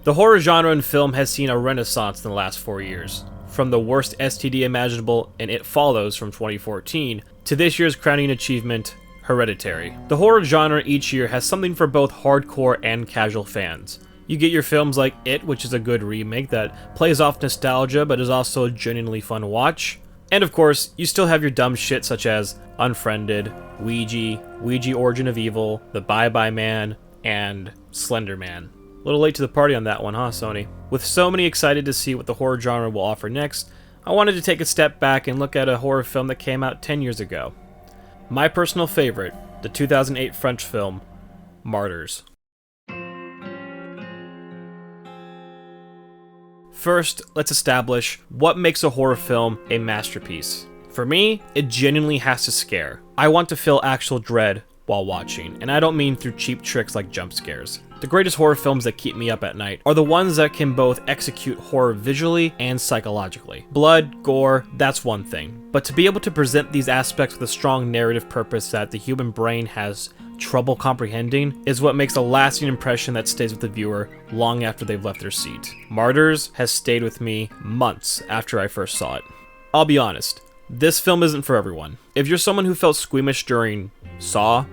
The horror genre in film has seen a renaissance in the last 4 years. From the worst STD imaginable in It Follows from 2014 to this year's crowning achievement, Hereditary. The horror genre each year has something for both hardcore and casual fans. You get your films like It, which is a good remake that plays off nostalgia but is also a genuinely fun watch. And of course, you still have your dumb shit such as Unfriended, Ouija Origin of Evil, The Bye Bye Man, and Slender Man. A little late to the party on that one, huh, Sony? With so many excited to see what the horror genre will offer next, I wanted to take a step back and look at a horror film that came out 10 years ago. My personal favorite, the 2008 French film, Martyrs. First, let's establish what makes a horror film a masterpiece. For me, it genuinely has to scare. I want to feel actual dread while watching, and I don't mean through cheap tricks like jump scares. The greatest horror films that keep me up at night are the ones that can both execute horror visually and psychologically. Blood, gore, that's one thing. But to be able to present these aspects with a strong narrative purpose that the human brain has trouble comprehending is what makes a lasting impression that stays with the viewer long after they've left their seat. Martyrs has stayed with me months after I first saw it. I'll be honest, this film isn't for everyone. If you're someone who felt squeamish during Saw,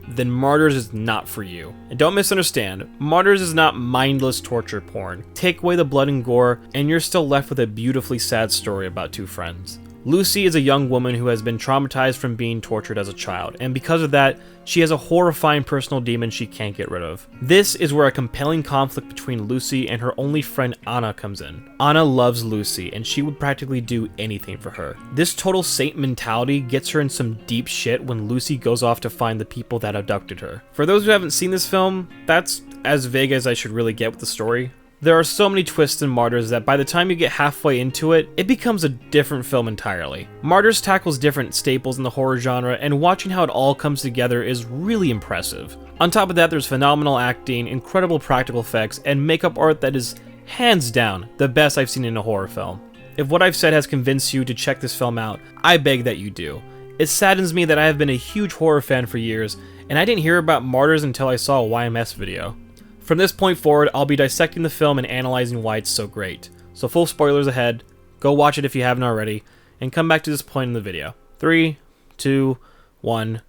then Martyrs is not for you. And don't misunderstand, Martyrs is not mindless torture porn. Take away the blood and gore, and you're still left with a beautifully sad story about two friends. Lucy is a young woman who has been traumatized from being tortured as a child, and because of that, she has a horrifying personal demon she can't get rid of. This is where a compelling conflict between Lucy and her only friend Anna comes in. Anna loves Lucy, and she would practically do anything for her. This total saint mentality gets her in some deep shit when Lucy goes off to find the people that abducted her. For those who haven't seen this film, that's as vague as I should really get with the story. There are so many twists in Martyrs that by the time you get halfway into it, it becomes a different film entirely. Martyrs tackles different staples in the horror genre, and watching how it all comes together is really impressive. On top of that, there's phenomenal acting, incredible practical effects, and makeup art that is, hands down, the best I've seen in a horror film. If what I've said has convinced you to check this film out, I beg that you do. It saddens me that I have been a huge horror fan for years, and I didn't hear about Martyrs until I saw a YMS video. From this point forward, I'll be dissecting the film and analyzing why it's so great. So full spoilers ahead, go watch it if you haven't already, and come back to this point in the video. 3, 2, 1...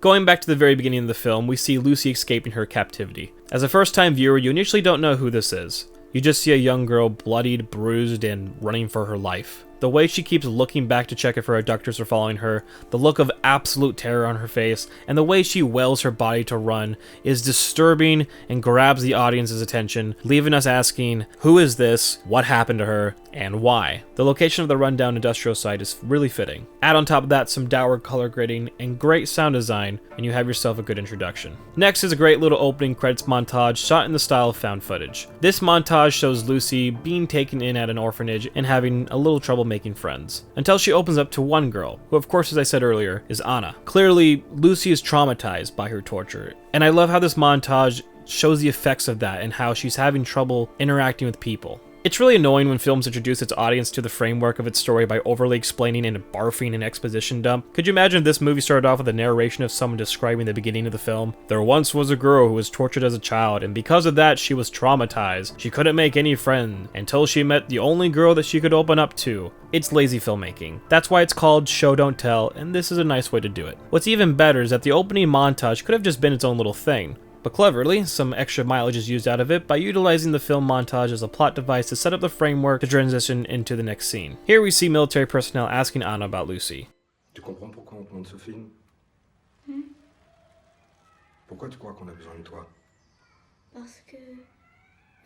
Going back to the very beginning of the film, we see Lucy escaping her captivity. As a first-time viewer, you initially don't know who this is. You just see a young girl bloodied, bruised, and running for her life. The way she keeps looking back to check if her abductors are following her, the look of absolute terror on her face, and the way she wells her body to run is disturbing and grabs the audience's attention, leaving us asking, who is this, what happened to her, and why? The location of the rundown industrial site is really fitting. Add on top of that some dour color grading and great sound design, and you have yourself a good introduction. Next is a great little opening credits montage shot in the style of found footage. This montage shows Lucy being taken in at an orphanage and having a little trouble making friends, until she opens up to one girl, who of course, as I said earlier, is Anna. Clearly, Lucy is traumatized by her torture, and I love how this montage shows the effects of that and how she's having trouble interacting with people. It's really annoying when films introduce its audience to the framework of its story by overly explaining and barfing an exposition dump. Could you imagine if this movie started off with a narration of someone describing the beginning of the film? There once was a girl who was tortured as a child, and because of that she was traumatized. She couldn't make any friends until she met the only girl that she could open up to. It's lazy filmmaking. That's why it's called Show Don't Tell, and this is a nice way to do it. What's even better is that the opening montage could have just been its own little thing. But cleverly, some extra mileage is used out of it by utilizing the film montage as a plot device to set up the framework to transition into the next scene. Here we see military personnel asking Anna about Lucy. Tu comprends pourquoi on te montre ce film? Pourquoi tu crois qu'on a besoin de toi? Parce que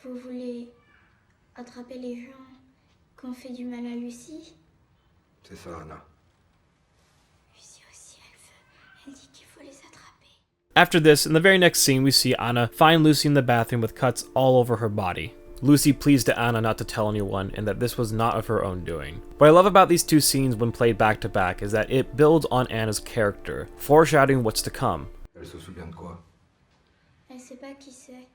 vous voulez attraper les gens qui ont fait du mal à Lucie? C'est ça, Anna. Lucie aussi, elle dit qu'il faut les attraper. After this, in the very next scene, we see Anna find Lucy in the bathroom with cuts all over her body. Lucy pleads to Anna not to tell anyone and that this was not of her own doing. What I love about these two scenes when played back to back is that it builds on Anna's character, foreshadowing what's to come. Elle se souvient de quoi? Elle sait pas qui c'est,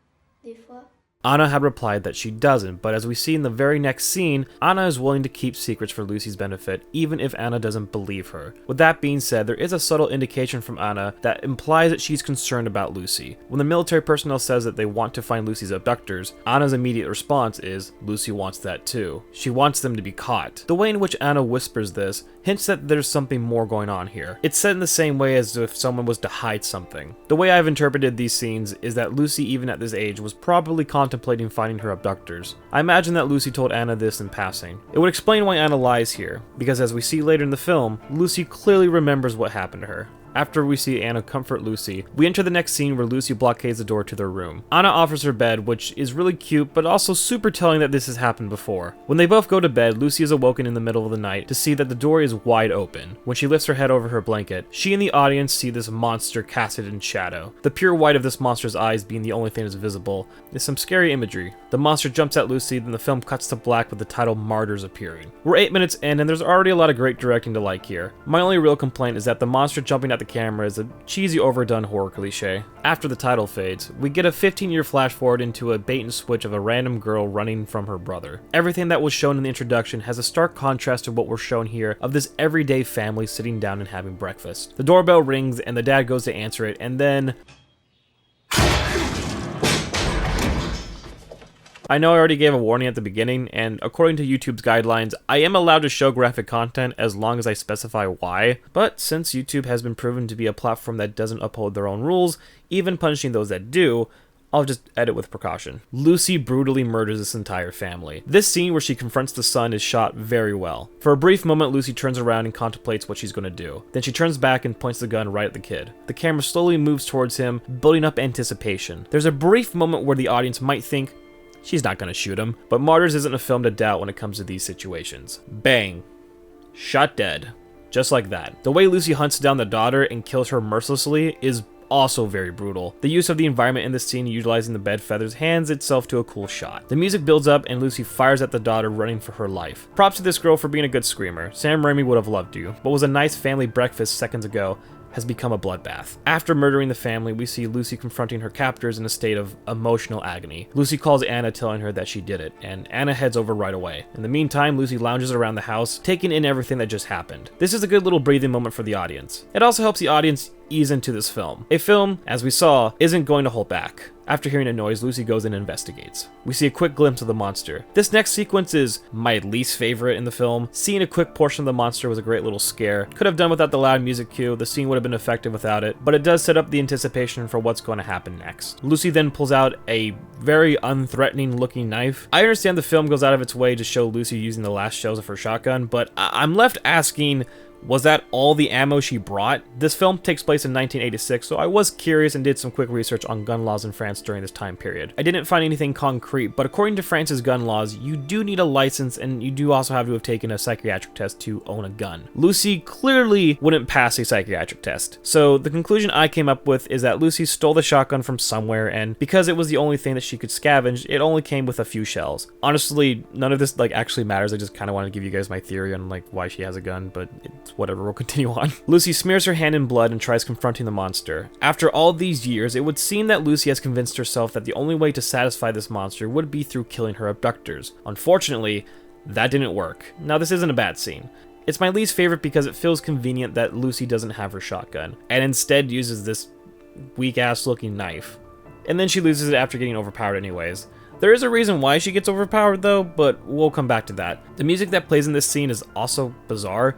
des fois. Anna had replied that she doesn't, but as we see in the very next scene, Anna is willing to keep secrets for Lucy's benefit, even if Anna doesn't believe her. With that being said, there is a subtle indication from Anna that implies that she's concerned about Lucy. When the military personnel says that they want to find Lucy's abductors, Anna's immediate response is, Lucy wants that too. She wants them to be caught. The way in which Anna whispers this hints that there's something more going on here. It's said in the same way as if someone was to hide something. The way I've interpreted these scenes is that Lucy, even at this age, was probably contemplating finding her abductors. I imagine that Lucy told Anna this in passing. It would explain why Anna lies here, because as we see later in the film, Lucy clearly remembers what happened to her. After we see Anna comfort Lucy, we enter the next scene where Lucy blockades the door to their room. Anna offers her bed, which is really cute, but also super telling that this has happened before. When they both go to bed, Lucy is awoken in the middle of the night to see that the door is wide open. When she lifts her head over her blanket, she and the audience see this monster casted in shadow. The pure white of this monster's eyes being the only thing that's visible is some scary imagery. The monster jumps at Lucy, then the film cuts to black with the title Martyrs appearing. We're 8 minutes in, and there's already a lot of great directing to like here. My only real complaint is that the monster jumping at the camera is a cheesy overdone horror cliche. After the title fades, we get a 15-year flash forward into a bait and switch of a random girl running from her brother. Everything that was shown in the introduction has a stark contrast to what we're shown here of this everyday family sitting down and having breakfast. The doorbell rings and the dad goes to answer it, and then I know I already gave a warning at the beginning, and according to YouTube's guidelines, I am allowed to show graphic content as long as I specify why, but since YouTube has been proven to be a platform that doesn't uphold their own rules, even punishing those that do, I'll just edit with precaution. Lucy brutally murders this entire family. This scene where she confronts the son is shot very well. For a brief moment, Lucy turns around and contemplates what she's going to do. Then she turns back and points the gun right at the kid. The camera slowly moves towards him, building up anticipation. There's a brief moment where the audience might think, she's not gonna shoot him, but Martyrs isn't a film to doubt when it comes to these situations. Bang. Shot dead. Just like that. The way Lucy hunts down the daughter and kills her mercilessly is also very brutal. The use of the environment in this scene utilizing the bed feathers hands itself to a cool shot. The music builds up and Lucy fires at the daughter running for her life. Props to this girl for being a good screamer. Sam Raimi would have loved you. What was a nice family breakfast seconds ago has become a bloodbath. After murdering the family, we see Lucy confronting her captors in a state of emotional agony. Lucy calls Anna, telling her that she did it, and Anna heads over right away. In the meantime, Lucy lounges around the house, taking in everything that just happened. This is a good little breathing moment for the audience. It also helps the audience ease into this film. A film, as we saw, isn't going to hold back. After hearing a noise, Lucy goes and investigates. We see a quick glimpse of the monster. This next sequence is my least favorite in the film. Seeing a quick portion of the monster was a great little scare. Could have done without the loud music cue, the scene would have been effective without it, but it does set up the anticipation for what's going to happen next. Lucy then pulls out a very unthreatening looking knife. I understand the film goes out of its way to show Lucy using the last shells of her shotgun, but I'm left asking, was that all the ammo she brought? This film takes place in 1986, so I was curious and did some quick research on gun laws in France during this time period. I didn't find anything concrete, but according to France's gun laws, you do need a license and you do also have to have taken a psychiatric test to own a gun. Lucy clearly wouldn't pass a psychiatric test. So the conclusion I came up with is that Lucy stole the shotgun from somewhere, and because it was the only thing that she could scavenge, it only came with a few shells. Honestly, none of this actually matters. I just kind of want to give you guys my theory on why she has a gun, but it's whatever, we'll continue on. Lucy smears her hand in blood and tries confronting the monster. After all these years, it would seem that Lucy has convinced herself that the only way to satisfy this monster would be through killing her abductors. Unfortunately, that didn't work. Now, this isn't a bad scene. It's my least favorite because it feels convenient that Lucy doesn't have her shotgun, and instead uses this weak-ass looking knife. And then she loses it after getting overpowered anyways. There is a reason why she gets overpowered though, but we'll come back to that. The music that plays in this scene is also bizarre.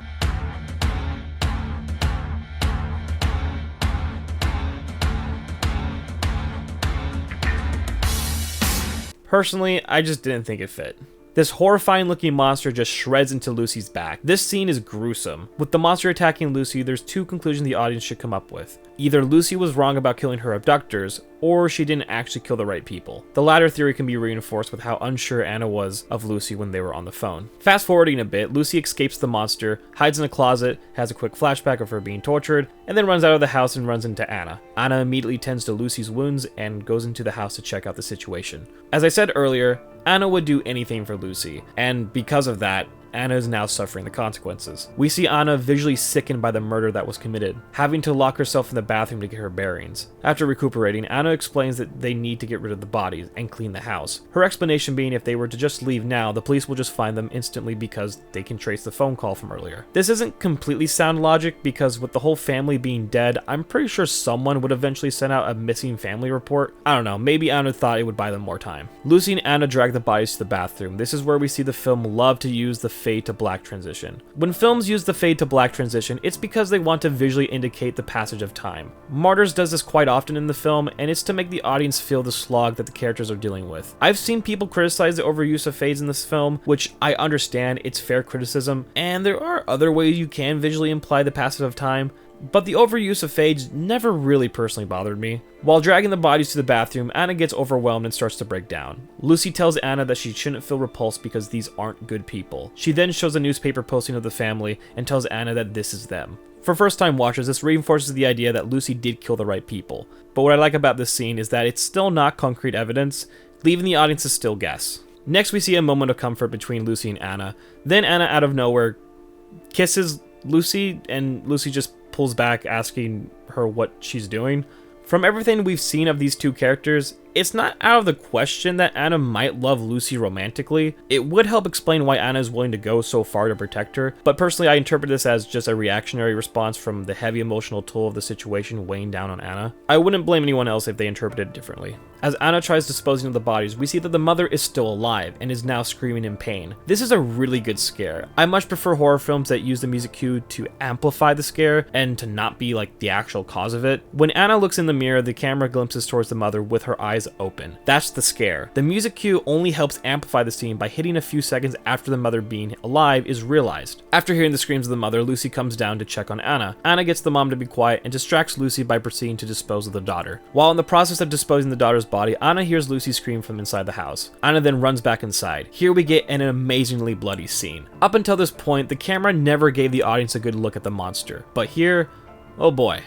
Personally, I just didn't think it fit. This horrifying looking monster just shreds into Lucy's back. This scene is gruesome. With the monster attacking Lucy, there's two conclusions the audience should come up with. Either Lucy was wrong about killing her abductors, or she didn't actually kill the right people. The latter theory can be reinforced with how unsure Anna was of Lucy when they were on the phone. Fast forwarding a bit, Lucy escapes the monster, hides in a closet, has a quick flashback of her being tortured, and then runs out of the house and runs into Anna. Anna immediately tends to Lucy's wounds and goes into the house to check out the situation. As I said earlier, Anna would do anything for Lucy, and because of that, Anna is now suffering the consequences. We see Anna visually sickened by the murder that was committed, having to lock herself in the bathroom to get her bearings. After recuperating, Anna explains that they need to get rid of the bodies and clean the house. Her explanation being if they were to just leave now, the police will just find them instantly because they can trace the phone call from earlier. This isn't completely sound logic because with the whole family being dead, I'm pretty sure someone would eventually send out a missing family report. I don't know, maybe Anna thought it would buy them more time. Lucy and Anna drag the bodies to the bathroom. This is where we see the film love to use the fade to black transition. When films use the fade to black transition, it's because they want to visually indicate the passage of time. Martyrs does this quite often in the film, and it's to make the audience feel the slog that the characters are dealing with. I've seen people criticize the overuse of fades in this film, which I understand, it's fair criticism, and there are other ways you can visually imply the passage of time, but the overuse of fades never really personally bothered me. While dragging the bodies to the bathroom, Anna gets overwhelmed and starts to break down. Lucy tells Anna that she shouldn't feel repulsed because these aren't good people. She then shows a newspaper posting of the family and tells Anna that this is them. For first-time watchers, this reinforces the idea that Lucy did kill the right people. But what I like about this scene is that it's still not concrete evidence, leaving the audience to still guess. Next, we see a moment of comfort between Lucy and Anna. Then Anna, out of nowhere, kisses Lucy, and Lucy just pulls back, asking her what she's doing. From everything we've seen of these two characters, it's not out of the question that Anna might love Lucy romantically. It would help explain why Anna is willing to go so far to protect her, but personally I interpret this as just a reactionary response from the heavy emotional toll of the situation weighing down on Anna. I wouldn't blame anyone else if they interpreted it differently. As Anna tries disposing of the bodies, we see that the mother is still alive and is now screaming in pain. This is a really good scare. I much prefer horror films that use the music cue to amplify the scare and to not be like the actual cause of it. When Anna looks in the mirror, the camera glimpses towards the mother with her eyes open. That's the scare. The music cue only helps amplify the scene by hitting a few seconds after the mother being alive is realized. After hearing the screams of the mother, Lucy comes down to check on Anna. Anna gets the mom to be quiet and distracts Lucy by proceeding to dispose of the daughter. While in the process of disposing of the daughter's body, Anna hears Lucy scream from inside the house. Anna then runs back inside. Here we get an amazingly bloody scene. Up until this point, the camera never gave the audience a good look at the monster, but here, oh boy.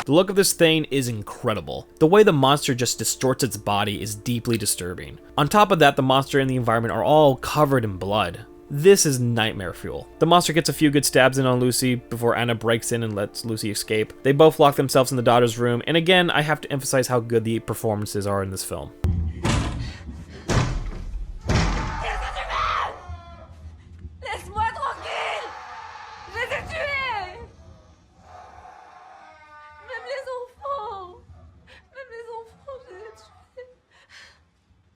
The look of this thing is incredible. The way the monster just distorts its body is deeply disturbing. On top of that, the monster and the environment are all covered in blood. This is nightmare fuel. The monster gets a few good stabs in on Lucy before Anna breaks in and lets Lucy escape. They both lock themselves in the daughter's room, and again, I have to emphasize how good the performances are in this film. Laisse-moi tranquille! Je les ai tués! Même les enfants, je les ai tués.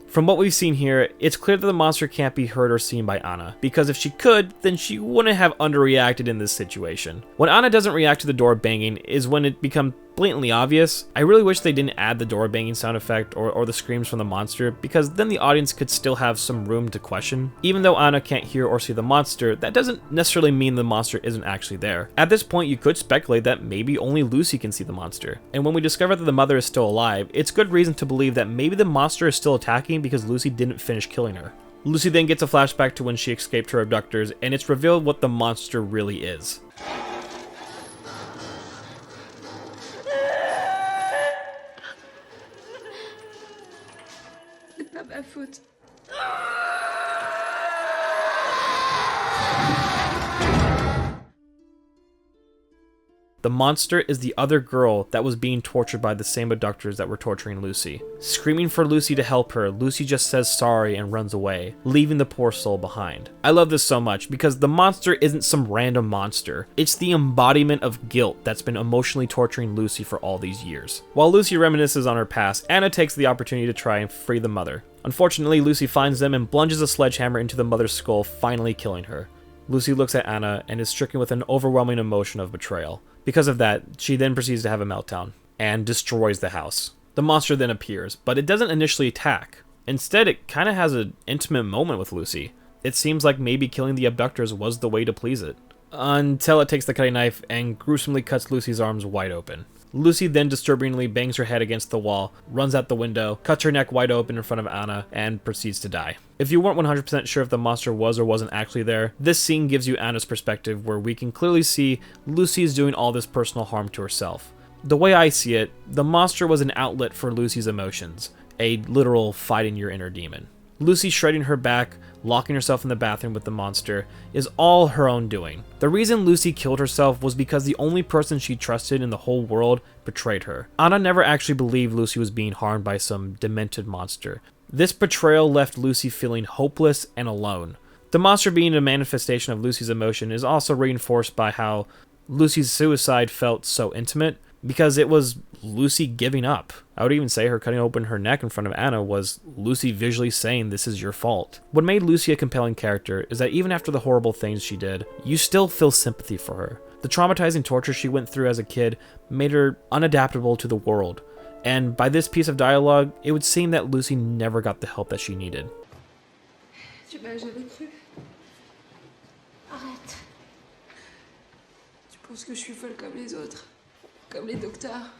From what we've seen here, it's clear that the monster can't be heard or seen by Anna, because if she could, then she wouldn't have underreacted in this situation. When Anna doesn't react to the door banging is when it becomes blatantly obvious. I really wish they didn't add the door banging sound effect or the screams from the monster, because then the audience could still have some room to question. Even though Anna can't hear or see the monster, that doesn't necessarily mean the monster isn't actually there. At this point, you could speculate that maybe only Lucy can see the monster. And when we discover that the mother is still alive, it's good reason to believe that maybe the monster is still attacking because Lucy didn't finish killing her. Lucy then gets a flashback to when she escaped her abductors, and it's revealed what the monster really is. C'est pas ma faute. The monster is the other girl that was being tortured by the same abductors that were torturing Lucy. Screaming for Lucy to help her, Lucy just says sorry and runs away, leaving the poor soul behind. I love this so much because the monster isn't some random monster. It's the embodiment of guilt that's been emotionally torturing Lucy for all these years. While Lucy reminisces on her past, Anna takes the opportunity to try and free the mother. Unfortunately, Lucy finds them and plunges a sledgehammer into the mother's skull, finally killing her. Lucy looks at Anna and is stricken with an overwhelming emotion of betrayal. Because of that, she then proceeds to have a meltdown and destroys the house. The monster then appears, but it doesn't initially attack. Instead, it kind of has an intimate moment with Lucy. It seems like maybe killing the abductors was the way to please it. Until it takes the cutting knife and gruesomely cuts Lucy's arms wide open. Lucy then disturbingly bangs her head against the wall, runs out the window, cuts her neck wide open in front of Anna, and proceeds to die. If you weren't 100% sure if the monster was or wasn't actually there, this scene gives you Anna's perspective where we can clearly see Lucy is doing all this personal harm to herself. The way I see it, the monster was an outlet for Lucy's emotions, a literal fighting your inner demon. Lucy shredding her back, locking herself in the bathroom with the monster, is all her own doing. The reason Lucy killed herself was because the only person she trusted in the whole world betrayed her. Anna never actually believed Lucy was being harmed by some demented monster. This betrayal left Lucy feeling hopeless and alone. The monster being a manifestation of Lucy's emotion is also reinforced by how Lucy's suicide felt so intimate, because it was Lucy giving up. I would even say her cutting open her neck in front of Anna was Lucy visually saying, "This is your fault." What made Lucy a compelling character is that even after the horrible things she did, you still feel sympathy for her. The traumatizing torture she went through as a kid made her unadaptable to the world, and by this piece of dialogue, it would seem that Lucy never got the help that she needed. Tu m'as jamais cru. Arrête. Tu penses que je suis folle comme les autres, comme les docteurs.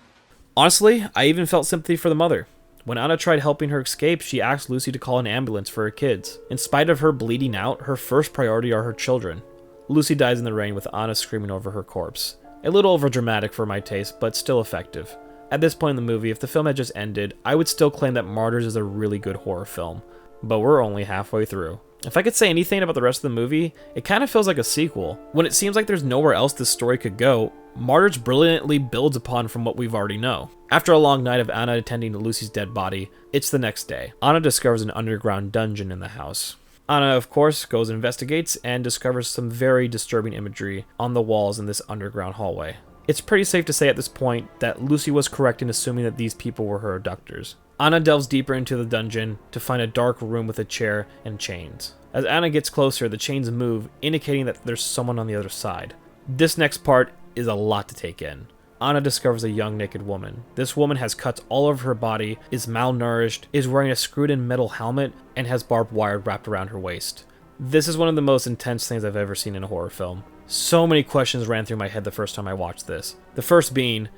Honestly, I even felt sympathy for the mother. When Anna tried helping her escape, she asked Lucy to call an ambulance for her kids. In spite of her bleeding out, her first priority are her children. Lucy dies in the rain with Anna screaming over her corpse. A little overdramatic for my taste, but still effective. At this point in the movie, if the film had just ended, I would still claim that Martyrs is a really good horror film. But we're only halfway through. If I could say anything about the rest of the movie, it kind of feels like a sequel. When it seems like there's nowhere else this story could go, Martyrs brilliantly builds upon from what we've already know. After a long night of Anna attending to Lucy's dead body, it's the next day. Anna discovers an underground dungeon in the house. Anna, of course, goes and investigates and discovers some very disturbing imagery on the walls in this underground hallway. It's pretty safe to say at this point that Lucy was correct in assuming that these people were her abductors. Anna delves deeper into the dungeon to find a dark room with a chair and chains. As Anna gets closer, the chains move, indicating that there's someone on the other side. This next part is a lot to take in. Anna discovers a young naked woman. This woman has cuts all over her body, is malnourished, is wearing a screwed-in metal helmet, and has barbed wire wrapped around her waist. This is one of the most intense things I've ever seen in a horror film. So many questions ran through my head the first time I watched this. The first being,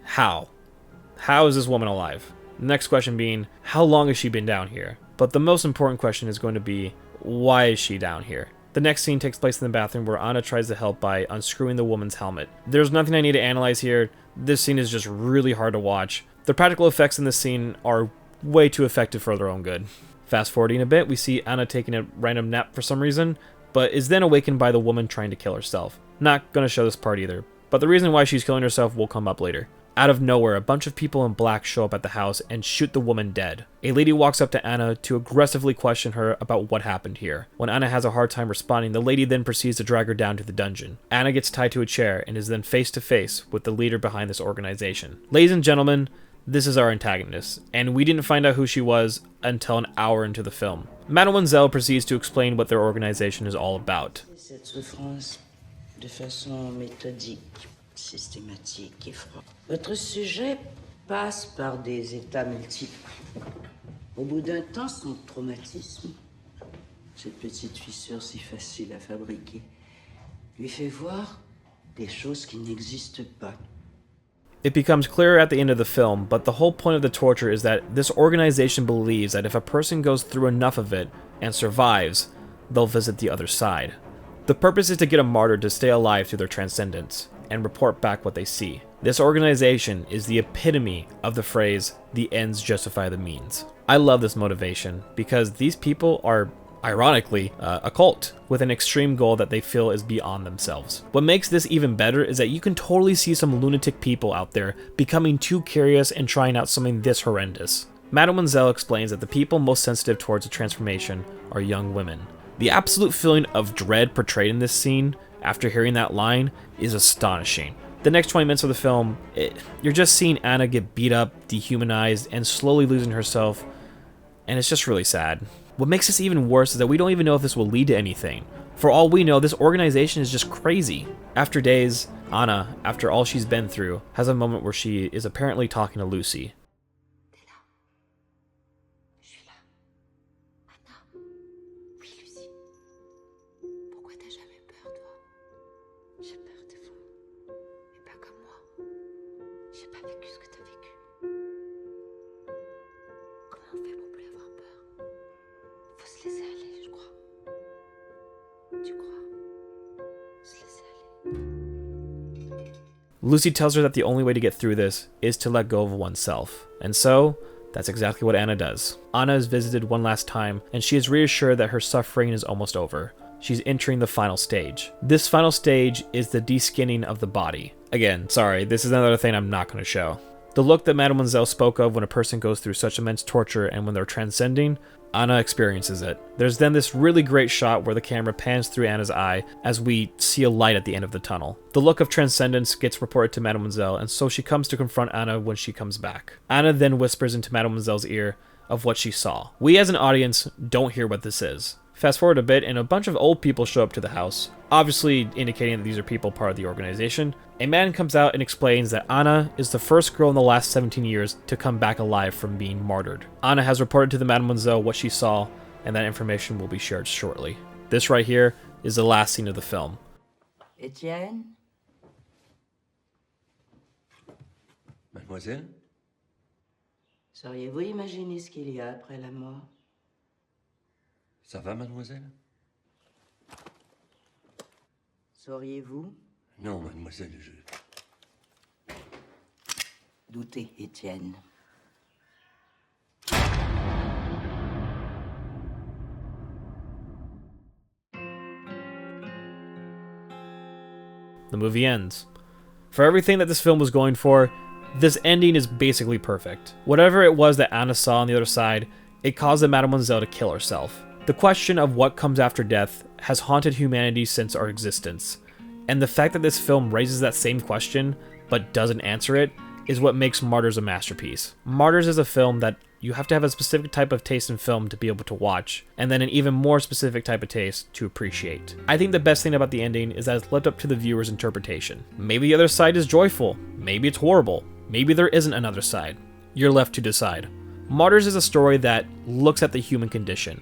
how? How is this woman alive? The next question being, how long has she been down here? But the most important question is going to be, why is she down here? The next scene takes place in the bathroom where Anna tries to help by unscrewing the woman's helmet. There's nothing I need to analyze here. This scene is just really hard to watch. The practical effects in this scene are way too effective for their own good. Fast forwarding a bit, we see Anna taking a random nap for some reason, but is then awakened by the woman trying to kill herself. Not gonna show this part either, but the reason why she's killing herself will come up later. Out of nowhere, a bunch of people in black show up at the house and shoot the woman dead. A lady walks up to Anna to aggressively question her about what happened here. When Anna has a hard time responding, the lady then proceeds to drag her down to the dungeon. Anna gets tied to a chair and is then face to face with the leader behind this organization. Ladies and gentlemen, this is our antagonist, and we didn't find out who she was until an hour into the film. Mademoiselle proceeds to explain what their organization is all about. Cette souffrance de façon méthodique, systématique et froide. Votre sujet passe par des états multiples. Au bout d'un temps, son traumatisme, cette petite fissure si facile à fabriquer, lui fait voir des choses qui n'existent pas. It becomes clearer at the end of the film, but the whole point of the torture is that this organization believes that if a person goes through enough of it and survives, they'll visit the other side. The purpose is to get a martyr to stay alive through their transcendence and report back what they see. This organization is the epitome of the phrase, "the ends justify the means." I love this motivation because these people are, ironically, a cult with an extreme goal that they feel is beyond themselves. What makes this even better is that you can totally see some lunatic people out there becoming too curious and trying out something this horrendous. Mademoiselle explains that the people most sensitive towards a transformation are young women. The absolute feeling of dread portrayed in this scene, after hearing that line, is astonishing. The next 20 minutes of the film, you're just seeing Anna get beat up, dehumanized, and slowly losing herself, and it's just really sad. What makes this even worse is that we don't even know if this will lead to anything. For all we know, this organization is just crazy. After days, Anna, after all she's been through, has a moment where she is apparently talking to Lucy. Lucy tells her that the only way to get through this is to let go of oneself. And so, That's exactly what Anna does. Anna is visited one last time, and she is reassured that her suffering is almost over. She's entering the final stage. This final stage is the deskinning of the body. Again, sorry, this is another thing I'm not going to show. The look that Mademoiselle spoke of when a person goes through such immense torture and when they're transcending, Anna experiences it. There's then this really great shot where the camera pans through Anna's eye as we see a light at the end of the tunnel. The look of transcendence gets reported to Mademoiselle, and so she comes to confront Anna when she comes back. Anna then whispers into Mademoiselle's ear of what she saw. We as an audience don't hear what this is. Fast forward a bit, and a bunch of old people show up to the house, obviously indicating that these are people part of the organization. A man comes out and explains that Anna is the first girl in the last 17 years to come back alive from being martyred. Anna has reported to the Mademoiselle what she saw, and that information will be shared shortly. This right here is the last scene of the film. Etienne? Mademoiselle? Sauriez-vous imaginer ce qu'il y a après la mort? Ça va, mademoiselle? Sauriez-vous? Non, mademoiselle, je... Doutez, Etienne. The movie ends. For everything that this film was going for, this ending is basically perfect. Whatever it was that Anna saw on the other side, it caused the Mademoiselle to kill herself. The question of what comes after death has haunted humanity since our existence, and the fact that this film raises that same question, but doesn't answer it, is what makes Martyrs a masterpiece. Martyrs is a film that you have to have a specific type of taste in film to be able to watch, and then an even more specific type of taste to appreciate. I think the best thing about the ending is that it's left up to the viewer's interpretation. Maybe the other side is joyful, maybe it's horrible, maybe there isn't another side. You're left to decide. Martyrs is a story that looks at the human condition.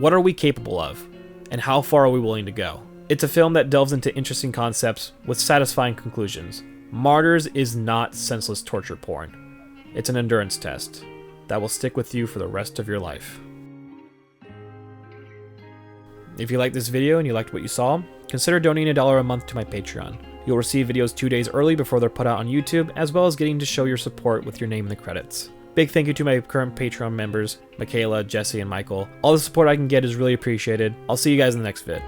What are we capable of? And how far are we willing to go? It's a film that delves into interesting concepts with satisfying conclusions. Martyrs is not senseless torture porn. It's an endurance test that will stick with you for the rest of your life. If you liked this video and you liked what you saw, consider donating $1 a month to my Patreon. You'll receive videos 2 days early before they're put out on YouTube, as well as getting to show your support with your name in the credits. Big thank you to my current Patreon members, Michaela, Jesse, and Michael. All the support I can get is really appreciated. I'll see you guys in the next vid.